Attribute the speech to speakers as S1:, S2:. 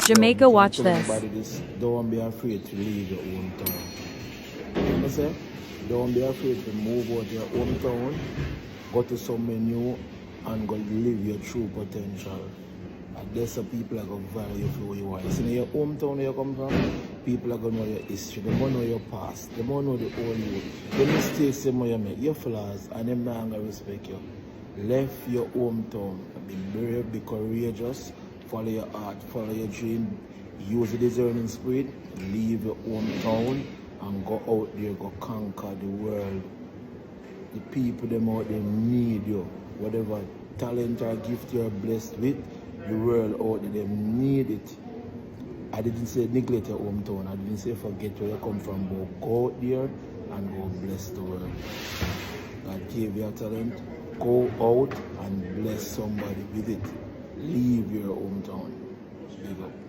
S1: Jamaica, watch this.
S2: Everybody this, don't be afraid to leave your hometown. You understand? Don't be afraid to move out your hometown, go to somewhere new, and go live your true potential. And there's some people are going to value for who you are. You see, in your hometown where you come from, people are going to know your history, they want to know your past, they want to know the old you, the mistakes you make, your flaws, and them not going to respect you. Left your hometown, be brave, be courageous, follow your heart, follow your dream, use the discerning spirit, leave your hometown, and go out there, go conquer the world. The people them out there need you. Whatever talent or gift you're blessed with, the world out there, them need it. I didn't say neglect your hometown, I didn't say forget where you come from, but go out there and go bless the world. God gave you a talent, go out and bless somebody with it. Leave your hometown. Big up.